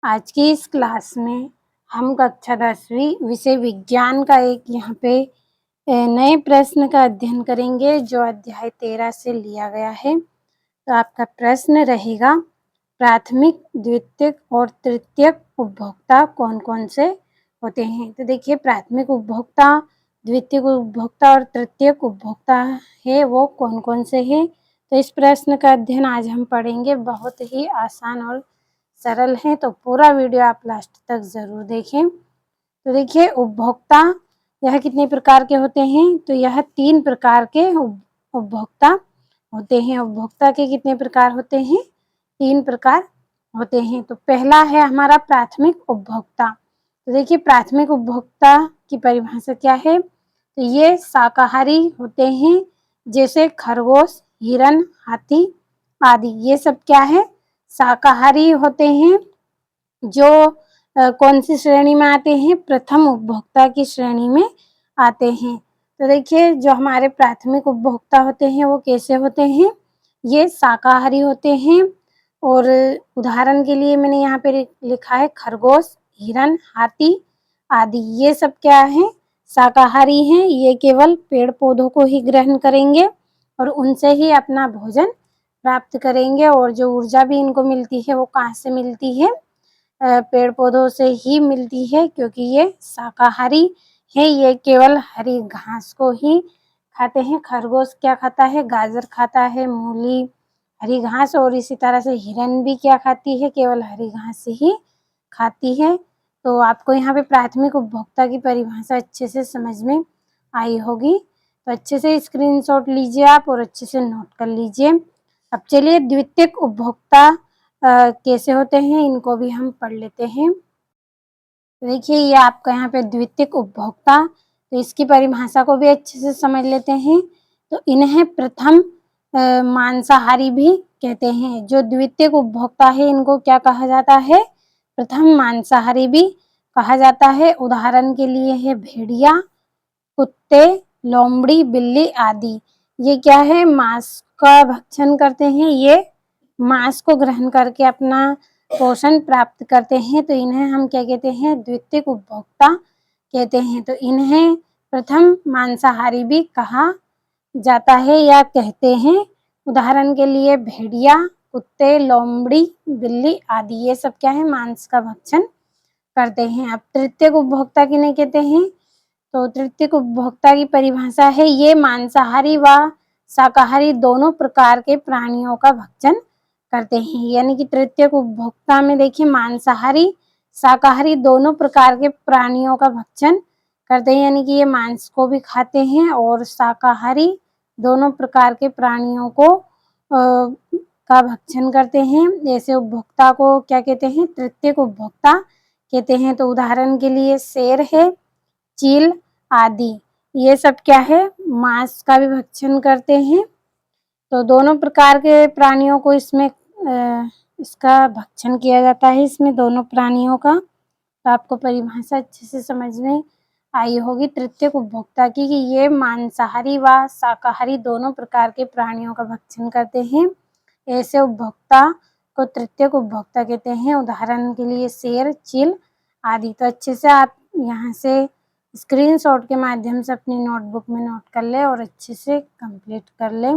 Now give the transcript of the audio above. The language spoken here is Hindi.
आज की इस क्लास में हम कक्षा 10वीं विषय विज्ञान का एक यहाँ पे नए प्रश्न का अध्ययन करेंगे जो अध्याय 13 से लिया गया है। तो आपका प्रश्न रहेगा, प्राथमिक, द्वितीयक और तृतीयक उपभोक्ता कौन-कौन से होते हैं। तो देखिए, प्राथमिक उपभोक्ता, द्वितीयक उपभोक्ता और तृतीयक उपभोक्ता है वो कौन-कौन से हैं। तो इस प्रश्न का अध्ययन आज हम पढ़ेंगे। बहुत ही आसान और सरल है, तो पूरा वीडियो आप लास्ट तक ज़रूर देखें। तो देखिए, उपभोक्ता यह कितने प्रकार के होते हैं। तो यह 3 प्रकार के उपभोक्ता होते हैं। उपभोक्ता के कितने प्रकार होते हैं? 3 प्रकार होते हैं। तो पहला है हमारा प्राथमिक उपभोक्ता। तो देखिए, प्राथमिक उपभोक्ता की परिभाषा क्या है। तो ये शाकाहारी होते हैं, जैसे खरगोश, हिरन, हाथी आदि। ये सब क्या है? शाकाहारी होते हैं, जो कौन सी श्रेणी में आते हैं? प्रथम उपभोक्ता की श्रेणी में आते हैं। तो देखिए, जो हमारे प्राथमिक उपभोक्ता होते हैं वो कैसे होते हैं? ये शाकाहारी होते हैं। और उदाहरण के लिए मैंने यहाँ पे लिखा है खरगोश, हिरन, हाथी आदि। ये सब क्या है? शाकाहारी हैं। ये केवल पेड़ पौधों को ही ग्रहण करेंगे और उनसे ही अपना भोजन प्राप्त करेंगे। और जो ऊर्जा भी इनको मिलती है वो कहाँ से मिलती है? पेड़ पौधों से ही मिलती है, क्योंकि ये शाकाहारी है। ये केवल हरी घास को ही खाते हैं। खरगोश क्या खाता है? गाजर खाता है, मूली, हरी घास। और इसी तरह से हिरन भी क्या खाती है? केवल हरी घास ही खाती है। तो आपको यहाँ पे प्राथमिक उपभोक्ता की परिभाषा अच्छे से समझ में आई होगी। तो अच्छे से स्क्रीनशॉट लीजिए आप और अच्छे से नोट कर लीजिए। अब चलिए, द्वितीयक उपभोक्ता कैसे होते हैं इनको भी हम पढ़ लेते हैं। देखिए, ये आपका यहाँ पे द्वितीयक उपभोक्ता, तो इसकी परिभाषा को भी अच्छे से समझ लेते हैं। तो इन्हें प्रथम मांसाहारी भी कहते हैं। जो द्वितीयक उपभोक्ता है इनको क्या कहा जाता है? प्रथम मांसाहारी भी कहा जाता है। उदाहरण के लिए है भेड़िया, कुत्ते, लोमड़ी, बिल्ली आदि। ये क्या है? मांस का भक्षण करते हैं। ये मांस को ग्रहण करके अपना पोषण प्राप्त करते हैं। तो इन्हें हम क्या कहते हैं? द्वितीयक उपभोक्ता कहते हैं। तो इन्हें प्रथम मांसाहारी भी कहा जाता है या कहते हैं। उदाहरण के लिए भेड़िया, कुत्ते, लोमड़ी, बिल्ली आदि। ये सब क्या है? मांस का भक्षण करते हैं। अब तृतीयक उपभोक्ता किन्हें कहते हैं? तो तृतीयक उपभोक्ता की परिभाषा है, ये मांसाहारी व शाकाहारी दोनों प्रकार के प्राणियों का भक्षण करते हैं। यानी कि तृतीयक उपभोक्ता में देखिए, मांसाहारी, शाकाहारी दोनों प्रकार के प्राणियों का भक्षण करते हैं। यानी कि ये मांस को भी खाते हैं और शाकाहारी दोनों प्रकार के प्राणियों को का भक्षण करते हैं। ऐसे उपभोक्ता को क्या कहते हैं? तृतीयक उपभोक्ता कहते हैं। तो उदाहरण के लिए शेर है, चील आदि। ये सब क्या है? मांस का भी भक्षण करते हैं। तो दोनों प्रकार के प्राणियों को इसमें इसका भक्षण किया जाता है, इसमें दोनों प्राणियों का। तो आपको परिभाषा अच्छे से समझ में आई होगी तृतीयक उपभोक्ता की, कि ये मांसाहारी व शाकाहारी दोनों प्रकार के प्राणियों का भक्षण करते हैं। ऐसे उपभोक्ता को तृतीयक उपभोक्ता कहते हैं। उदाहरण के लिए शेर, चील आदि। तो अच्छे से आप यहाँ से स्क्रीनशॉट के माध्यम से अपनी नोटबुक में नोट कर ले और अच्छे से कंप्लीट कर ले।